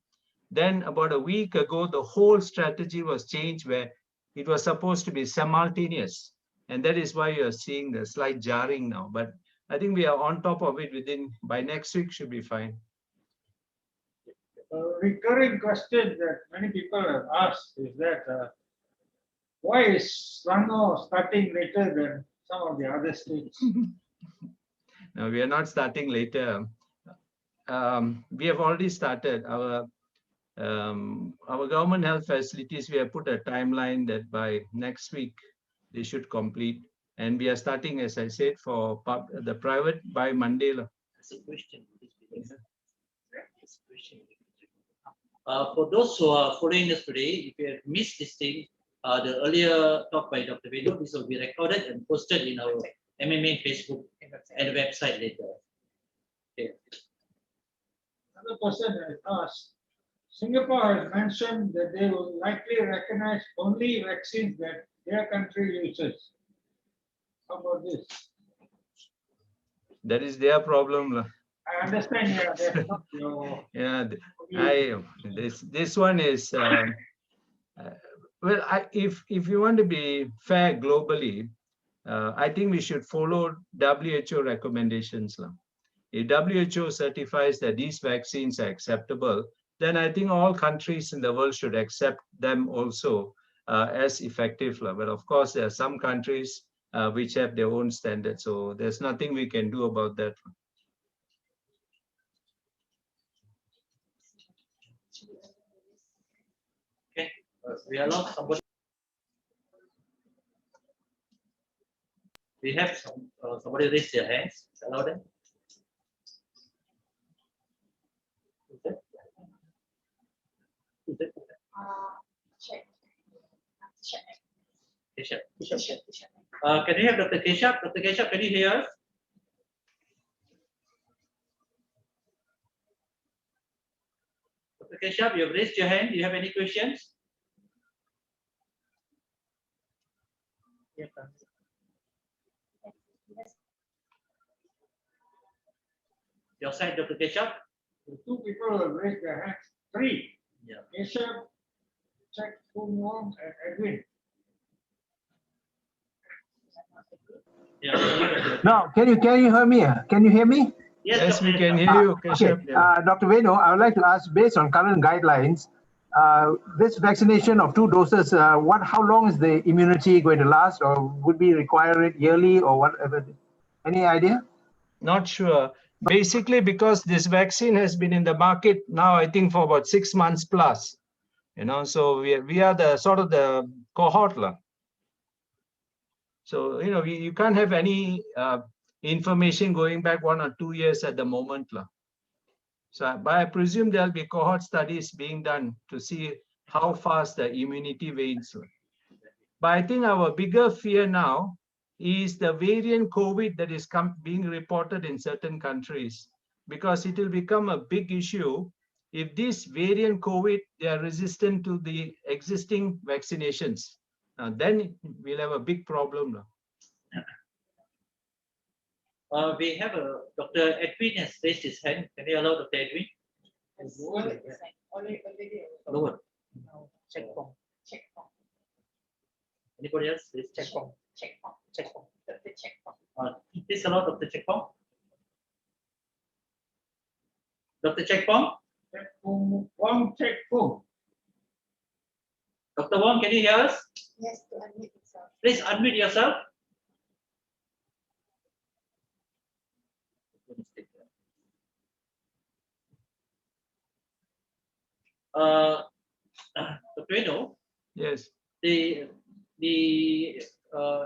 Speaker 2: Then about a week ago, the whole strategy was changed where it was supposed to be simultaneous. And that is why you're seeing the slight jarring now. But I think we are on top of it by next week should be fine.
Speaker 3: A recurring question that many people have asked is that why is Selangor starting later than some of the other states?
Speaker 2: No, we are not starting later. We have already started our government health facilities. We have put a timeline that by next week they should complete, and we are starting, as I said, for the private by Monday.
Speaker 1: That's a question. For those who are following us today, if you have missed this thing, the earlier talk by Dr. Vino, this will be recorded and posted in our MMA Facebook and website later. Okay.
Speaker 3: Another person has asked, Singapore has mentioned that they will likely recognize only vaccines that their country uses. How about this?
Speaker 2: That is their problem.
Speaker 3: I understand, yeah, that's not your.
Speaker 2: Yeah, this one is well. If you want to be fair globally, I think we should follow WHO recommendations. If WHO certifies that these vaccines are acceptable, then I think all countries in the world should accept them also as effective. But of course, there are some countries which have their own standards, so there's nothing we can do about that.
Speaker 1: Okay, we allow somebody. We have somebody raise their hands. Allow them.
Speaker 7: Check.
Speaker 1: Keshav. Can you have Dr. Keshav? Dr. Keshav, can you hear us? Dr. Keshav, you have raised your hand. Do you have any questions? Your side, Dr. Keshav?
Speaker 3: The two people have raised their hands. Three.
Speaker 1: Yeah.
Speaker 3: Keshav, Check Kung Wong, and Edwin.
Speaker 1: Yeah.
Speaker 8: No, can you hear me? Can you hear me?
Speaker 1: Yes,
Speaker 2: Yes, we
Speaker 1: Dr.
Speaker 2: can
Speaker 1: Keshav.
Speaker 2: hear you,
Speaker 8: Okay,
Speaker 2: Keshav. Yeah.
Speaker 8: Dr. Venu, I would like to ask, based on current guidelines, this vaccination of 2 doses, how long is the immunity going to last, or would we require it yearly or whatever? Any idea?
Speaker 2: Not sure. Basically, because this vaccine has been in the market now, I think for about 6 months plus. So we are the sort of the cohort lah. So you can't have any information going back 1 or 2 years at the moment lah. So, but I presume there'll be cohort studies being done to see how fast the immunity wanes. But I think our bigger fear now is the variant COVID that is being reported in certain countries, because it will become a big issue if this variant COVID, they are resistant to the existing vaccinations. Then we'll have a big problem.
Speaker 1: We have Dr. Edwin has raised his hand. Can you allow Dr. Edwin? Lower. Anybody else? Please allow Dr. Checkpong. Dr. Checkpong?
Speaker 3: Wong Check Kung.
Speaker 1: Dr. Wong, can you hear us?
Speaker 7: Yes, to unmute yourself.
Speaker 1: Please unmute yourself. Dr. Venu,
Speaker 2: Yes.
Speaker 1: the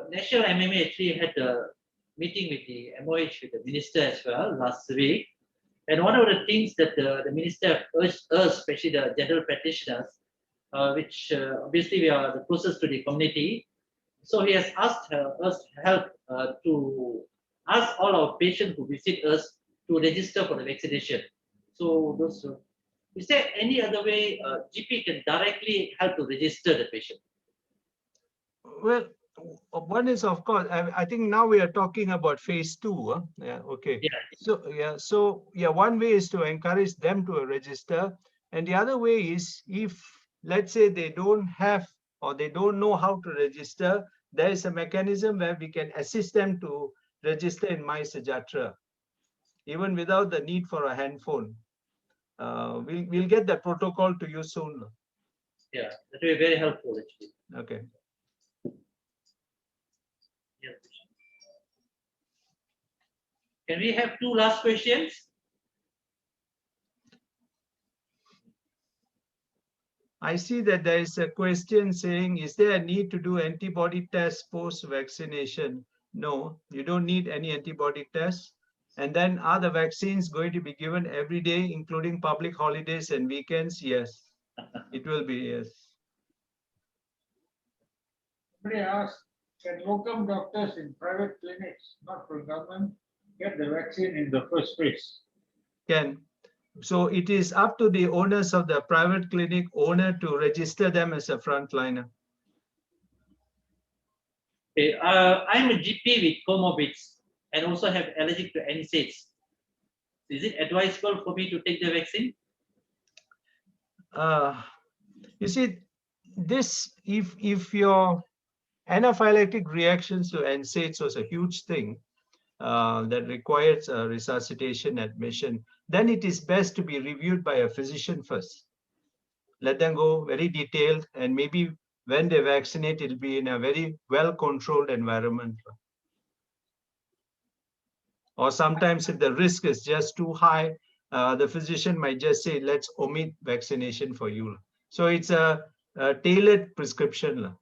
Speaker 1: National MMA actually had a meeting with the MOH, with the minister as well last week. And one of the things that the minister urged us, especially the general practitioners, which obviously we are the closest to the community. So he has asked us help to ask all our patients who visit us to register for the vaccination. So those, is there any other way GP can directly help to register the patient?
Speaker 2: Well, one is, of course, I think now we are talking about phase 2. Yeah, okay.
Speaker 1: Yeah.
Speaker 2: So one way is to encourage them to register, and the other way is, if let's say they don't have or they don't know how to register, there is a mechanism where we can assist them to register in My Sajatra, even without the need for a handphone. We'll get that protocol to you soon.
Speaker 1: Yeah, that will be very helpful actually.
Speaker 2: Okay.
Speaker 1: Yeah. Can we have 2 last questions?
Speaker 2: I see that there is a question saying, is there a need to do antibody test post-vaccination? No, you don't need any antibody tests. And then are the vaccines going to be given every day, including public holidays and weekends? Yes, it will be, yes.
Speaker 3: Somebody asked, can locum doctors in private clinics, not from government, get the vaccine in the first phase?
Speaker 2: Can. So it is up to the owners of the private clinic owner to register them as a frontliner.
Speaker 1: Okay, I'm a GP with comorbids and also have allergic to NSAIDs. Is it advisable for me to take the vaccine?
Speaker 2: You see, this, if your anaphylactic reactions to NSAIDs was a huge thing that requires a resuscitation admission, then it is best to be reviewed by a physician first. Let them go very detailed, and maybe when they vaccinate, it'll be in a very well-controlled environment. Or sometimes if the risk is just too high, the physician might just say, let's omit vaccination for you. So it's a tailored prescription.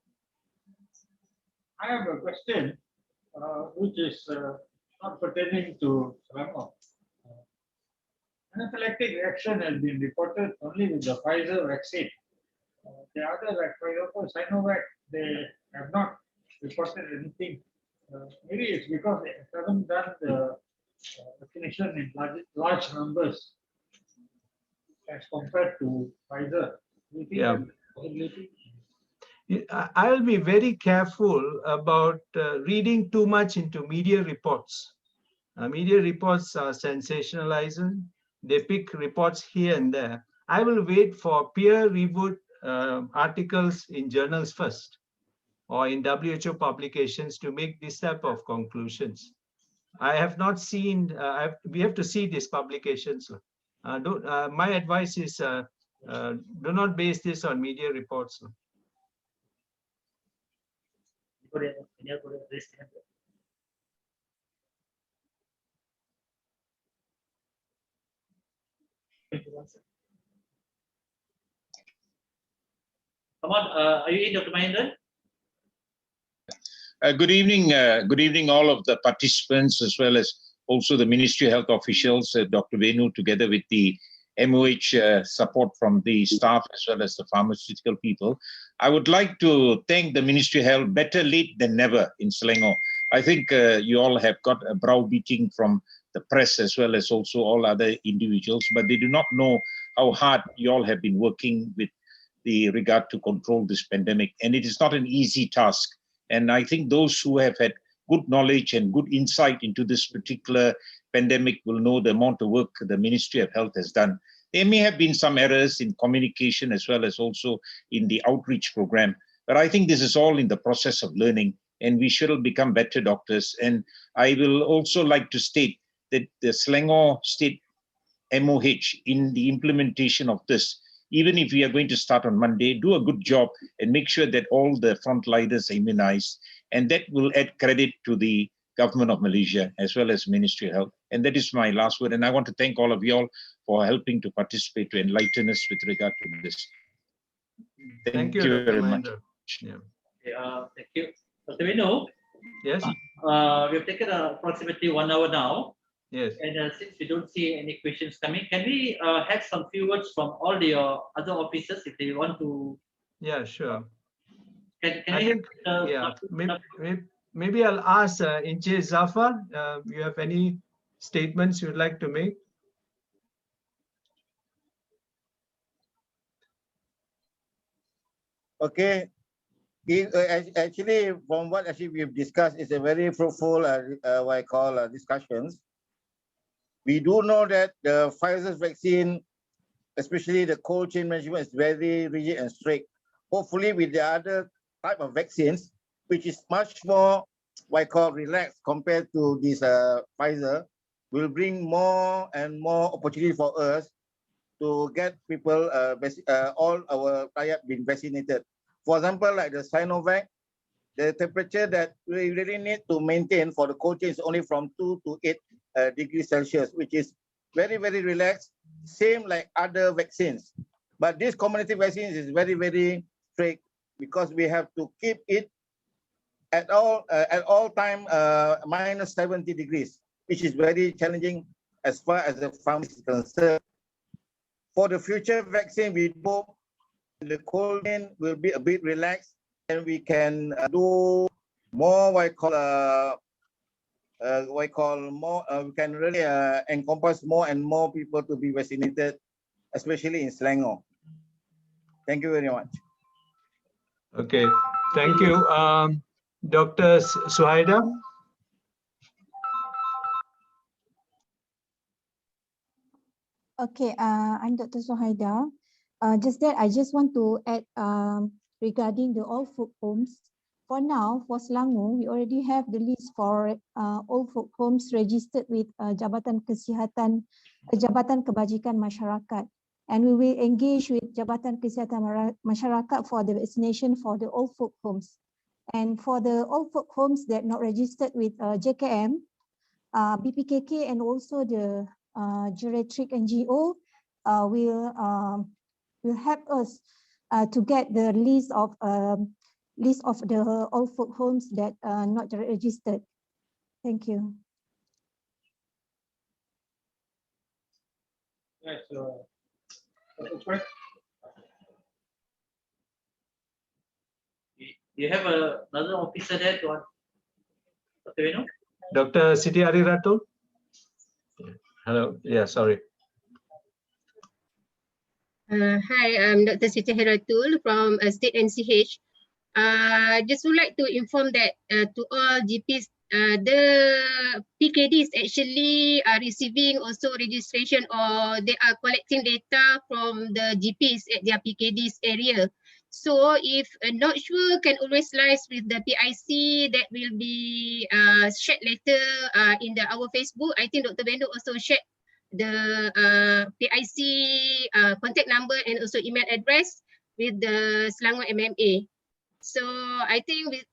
Speaker 3: I have a question, which is not pertaining to Selangor. Anaphylactic reaction has been reported only with the Pfizer vaccine. The other, like for example, Sinovac, they have not reported anything. Maybe it's because they haven't done the vaccination in large numbers as compared to Pfizer.
Speaker 2: Yeah. I'll be very careful about reading too much into media reports. Media reports are sensationalizing. They pick reports here and there. I will wait for peer-reviewed articles in journals first, or in WHO publications, to make this type of conclusions. I have not seen, we have to see these publications. My advice is do not base this on media reports.
Speaker 1: Come on, are you in, Dr. Mahendran?
Speaker 5: Good evening, all of the participants, as well as also the Ministry of Health officials, Dr. Venu, together with the MOH support from the staff, as well as the pharmaceutical people. I would like to thank the Ministry of Health, better late than never in Selangor. I think you all have got a browbeating from the press, as well as also all other individuals, but they do not know how hard you all have been working with the regard to control this pandemic. And it is not an easy task. And I think those who have had good knowledge and good insight into this particular pandemic will know the amount of work the Ministry of Health has done. There may have been some errors in communication, as well as also in the outreach program. But I think this is all in the process of learning, and we should become better doctors. And I will also like to state that the Selangor State MOH, in the implementation of this, even if we are going to start on Monday, do a good job and make sure that all the frontliners are immunized. And that will add credit to the government of Malaysia, as well as Ministry of Health. And that is my last word. And I want to thank all of you all for helping to participate, to enlighten us with regard to this.
Speaker 2: Thank you,
Speaker 5: very
Speaker 2: Dr.
Speaker 5: much.
Speaker 2: Yeah.
Speaker 1: Okay, thank you. Dr. Venu,
Speaker 2: Yes,
Speaker 1: we've taken approximately 1 hour now.
Speaker 2: yes.
Speaker 1: And since we don't see any questions coming, can we have some few words from all the other officers if they want to?
Speaker 2: Yeah, sure.
Speaker 1: Can
Speaker 2: I
Speaker 1: we
Speaker 2: think, yeah, maybe I'll ask Inche Zafar, you have any statements you'd like to make?
Speaker 6: Okay. Actually, from what actually we've discussed, it's a very fruitful, what I call discussions. We do know that the Pfizer's vaccine, especially the cold chain management, is very rigid and strict. Hopefully, with the other type of vaccines, which is much more what I call relaxed compared to this Pfizer, will bring more and more opportunity for us to get people, all our triad being vaccinated. For example, like the Sinovac, the temperature that we really need to maintain for the cold chain is only from 2 to 8 degrees Celsius, which is very, very relaxed, same like other vaccines. But this community vaccines is very, very strict because we have to keep it at all time minus 70 degrees, which is very challenging as far as the farm is concerned. For the future vaccine, we hope the cold chain will be a bit relaxed and we can do more what I call more, we can really encompass more and more people to be vaccinated, especially in Selangor. Thank you very much.
Speaker 2: Okay, thank you. Dr. Suhaida?
Speaker 7: Okay, I'm Dr. Suhaida. Just that I just want to add regarding the old folk homes. For now, for Selangor, we already have the list for old folk homes registered with Jabatan Kesihatan, Jabatan Kebajikan Masyarakat. And we will engage with Jabatan Kesihatan Masyarakat for the vaccination for the old folk homes. And for the old folk homes that not registered with JKM, BPKK and also the geriatric NGO will help us to get the list of the old folk homes that are not registered. Thank you.
Speaker 3: Yes,
Speaker 1: You have another officer there to Dr. Venu?
Speaker 2: Dr. Siti Ariratul? Hello, yeah, sorry.
Speaker 9: Hi, I'm Dr. Siti Heratul from State NCH. Just would like to inform that to all GPs, the PKDs actually are receiving also registration, or they are collecting data from the GPs at their PKDs area. So if not sure, can always liaise with the PIC. That will be shared later in our Facebook. I think Dr. Bendo also shared the PIC contact number and also email address with the Selangor MMA. So I think with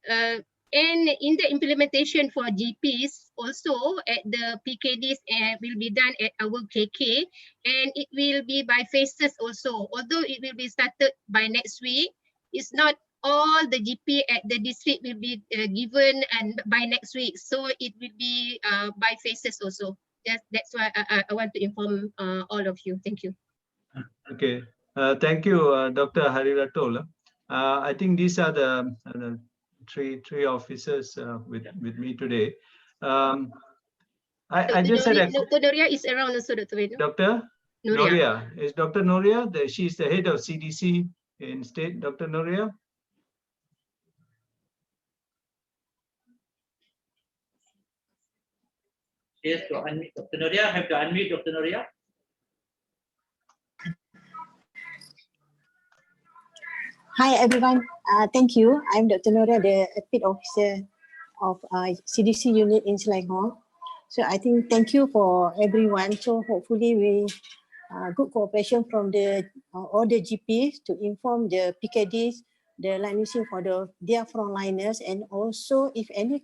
Speaker 9: and in the implementation for GPs also at the PKDs will be done at our KK, and it will be by phases also. Although it will be started by next week, it's not all the GP at the district will be given and by next week. So it will be by phases also. That's why I want to inform all of you. Thank you.
Speaker 2: Okay. Thank you, Dr. Hariratol. I think these are the three officers with me today. I just said
Speaker 9: Dr. Noria is around also, Dr. Venu.
Speaker 2: Dr. Noria. Is Dr. Noria? She's the head of CDC in state. Dr. Noria.
Speaker 1: Yes, to unmute Dr. Noria. Have to unmute Dr. Noria.
Speaker 10: Hi everyone, thank you. I'm Dr. Nora, the Pit Officer of CDC unit in Selangor. So I think thank you for everyone. So hopefully we good cooperation from the all the GPs to inform the PKDs, the licensing for their frontliners, and also if any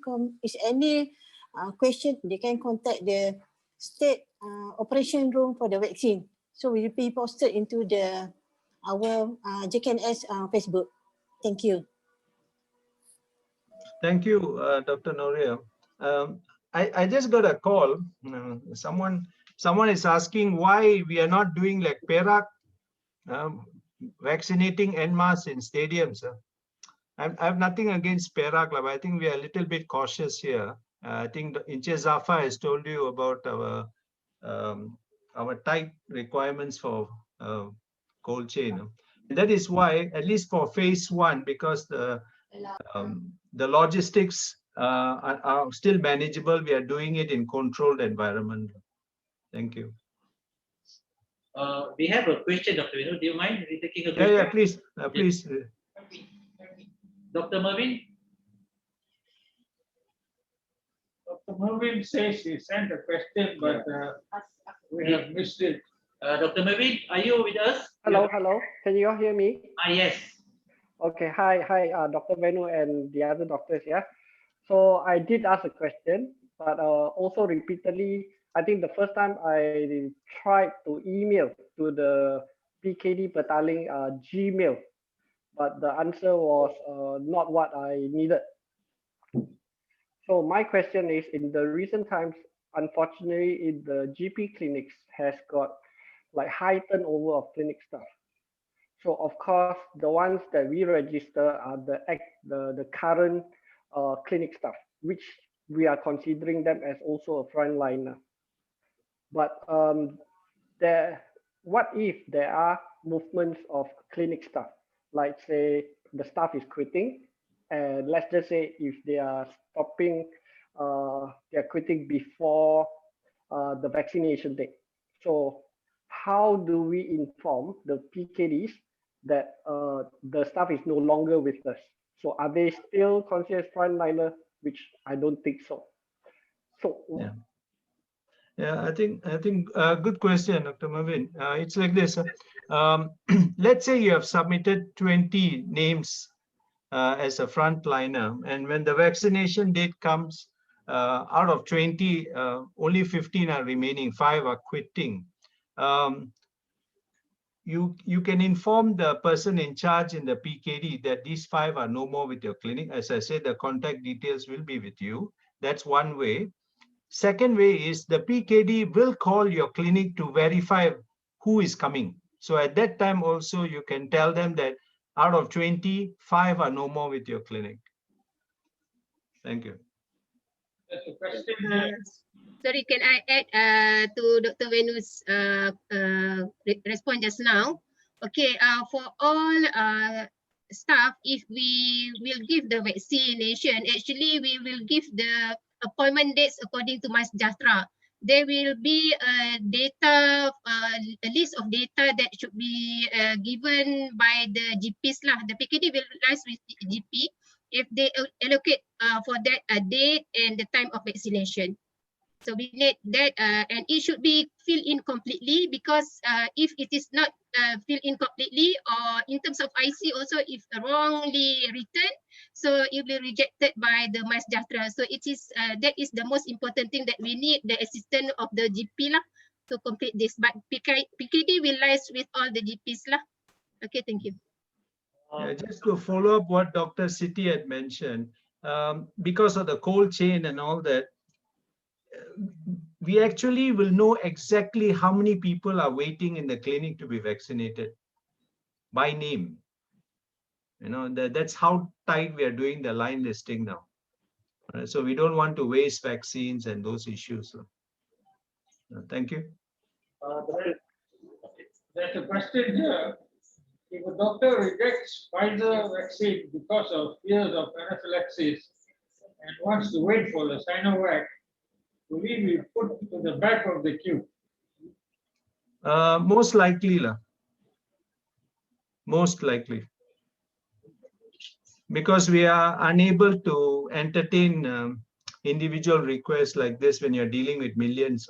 Speaker 10: question, they can contact the state operation room for the vaccine. So we will be posted into our JKNS Facebook. Thank you.
Speaker 2: Thank you, Dr. Noria. I just got a call. Someone is asking why we are not doing like Perak, vaccinating en masse in stadiums. I have nothing against Perak, but I think we are a little bit cautious here. I think Inche Zafar has told you about our tight requirements for cold chain. And that is why, at least for phase 1, because the logistics are still manageable, we are doing it in controlled environment. Thank you.
Speaker 1: We have a question, Dr. Vinu. Do you mind taking a question?
Speaker 2: Yeah, please. Please.
Speaker 1: Dr. Mervin?
Speaker 3: Dr. Mervin says he sent a question, but we have missed it.
Speaker 1: Dr. Mervin, are you with us?
Speaker 11: Hello. Can you all hear me?
Speaker 1: Yes.
Speaker 11: Okay. Hi, Dr. Venu and the other doctors. Yeah. So I did ask a question, but also repeatedly, I think the first time I tried to email to the PKD Petaling Gmail, but the answer was not what I needed. So my question is, in the recent times, unfortunately, the GP clinics has got like high turnover of clinic staff. So of course, the ones that we register are the current clinic staff, which we are considering them as also a frontliner. But what if there are movements of clinic staff, like say the staff is quitting, and let's just say if they are stopping, they're quitting before the vaccination date. So how do we inform the PKDs that the staff is no longer with us? So are they still considered frontliner? Which I don't think so. So
Speaker 2: yeah, I think good question, Dr. Mervin. It's like this. Let's say you have submitted 20 names as a frontliner, and when the vaccination date comes, out of 20, only 15 are remaining, 5 are quitting. You can inform the person in charge in the PKD that these 5 are no more with your clinic. As I said, the contact details will be with you. That's one way. Second way is the PKD will call your clinic to verify who is coming. So at that time also, you can tell them that out of 20, 5 are no more with your clinic. Thank you.
Speaker 9: Sorry, can I add to Dr. Venu's response just now? Okay, for all staff, if we will give the vaccination, actually we will give the appointment dates according to MySejahtera. There will be a a list of data that should be given by the GPs lah. The PKD will liaise with GP if they allocate for that date and the time of vaccination. So we need that, and it should be filled in completely, because if it is not filled in completely, or in terms of IC also, if wrongly written, so it will be rejected by the MySejahtera. So it is that is the most important thing, that we need the assistance of the GP lah to complete this. But PKD will liaise with all the GPs lah. Okay, thank you.
Speaker 2: Yeah, just to follow up what Dr. Siti had mentioned, because of the cold chain and all that, we actually will know exactly how many people are waiting in the clinic to be vaccinated by name. You know, that's how tight we are doing the line listing now. So we don't want to waste vaccines and those issues. Thank you.
Speaker 3: There's a question here. If a doctor rejects Pfizer vaccine because of fears of anaphylaxis and wants to wait for the Sinovac, will he be put to the back of the queue?
Speaker 2: Most likely, most likely, because we are unable to entertain individual requests like this when you're dealing with millions.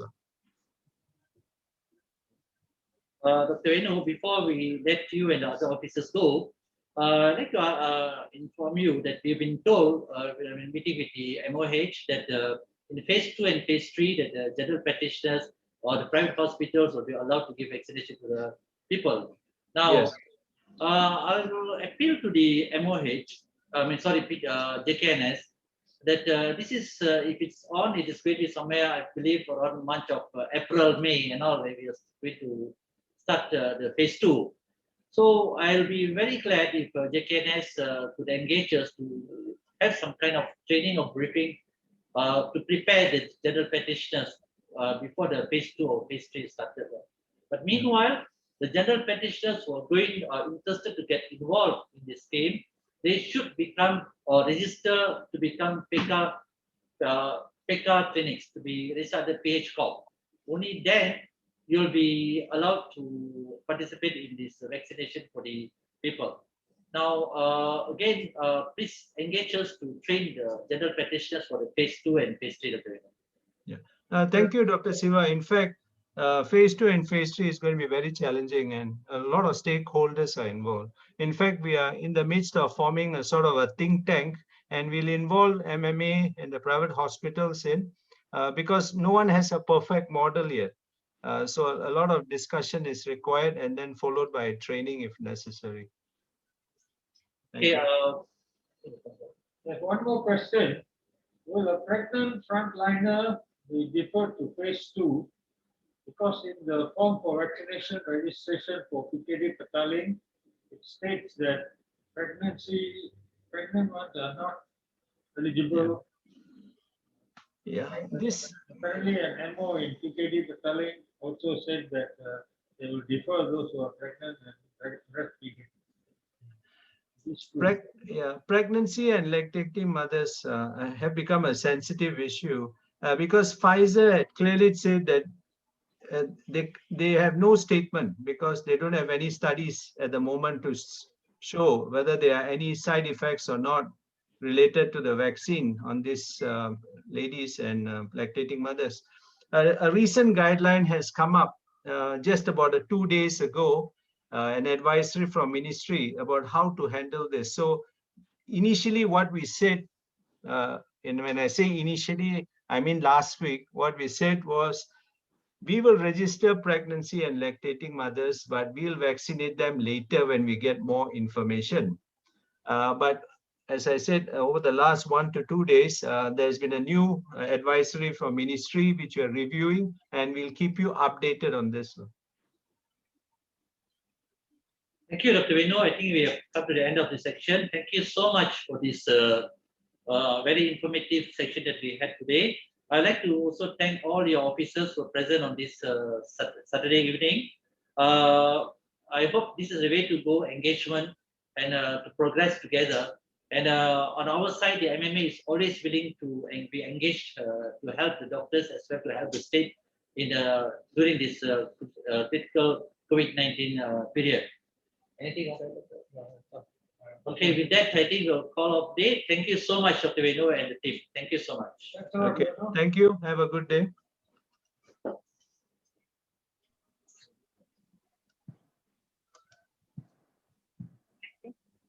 Speaker 1: Dr. Venu, before we let you and the other officers go, I'd like to inform you that we've been told, we have been meeting with the MOH, that in the phase 2 and phase 3, that the general practitioners or the private hospitals will be allowed to give vaccination to the people. Now,
Speaker 2: Yes.
Speaker 1: I will appeal to the MOH, JKNS, that this is, if it's on, it is going to be somewhere, I believe, around the month of April, May, and all, where we are going to start the phase 2. So I'll be very glad if JKNS could engage us to have some kind of training or briefing to prepare the general practitioners before the phase 2 or phase 3 started. But meanwhile, the general practitioners who are going interested to get involved in this scheme, they should become or register to become PK clinics, to be registered at the PHCOP. Only then you'll be allowed to participate in this vaccination for the people. Now, again, please engage us to train the general practitioners for the phase 2 and phase 3.
Speaker 2: Yeah. Thank you, Dr. Siva. In fact, phase 2 and phase 3 is going to be very challenging, and a lot of stakeholders are involved. In fact, we are in the midst of forming a sort of a think tank, and we'll involve MMA and the private hospitals in, because no one has a perfect model yet. So a lot of discussion is required, and then followed by training if necessary.
Speaker 1: Okay.
Speaker 3: There's one more question. Will a pregnant frontliner be deferred to phase 2? Because in the form for vaccination registration for PKD Petaling, it states that pregnant ones are not eligible.
Speaker 2: Yeah, this
Speaker 3: apparently an MO in PKD Petaling also said that they will defer those who are pregnant and breastfeeding.
Speaker 2: Pregnancy and lactating mothers have become a sensitive issue because Pfizer had clearly said that they have no statement, because they don't have any studies at the moment to show whether there are any side effects or not related to the vaccine on these ladies and lactating mothers. A recent guideline has come up just about 2 days ago, an advisory from ministry about how to handle this. So initially what we said, and when I say initially, I mean last week, what we said was, we will register pregnancy and lactating mothers, but we'll vaccinate them later when we get more information. But as I said, over the last 1 to 2 days, there's been a new advisory from ministry, which we're reviewing, and we'll keep you updated on this.
Speaker 1: Thank you, Dr. Venu. I think we have come to the end of the section. Thank you so much for this very informative section that we had today. I'd like to also thank all your officers who are present on this Saturday evening. I hope this is a way to go engagement and to progress together. And on our side, the MMA is always willing to be engaged to help the doctors as well to help the state in during this critical COVID-19 period. Anything else? Okay, with that, I think we'll call off day. Thank you so much, Dr. Venu and the team. Thank you so much.
Speaker 2: Okay, thank you. Have a good day.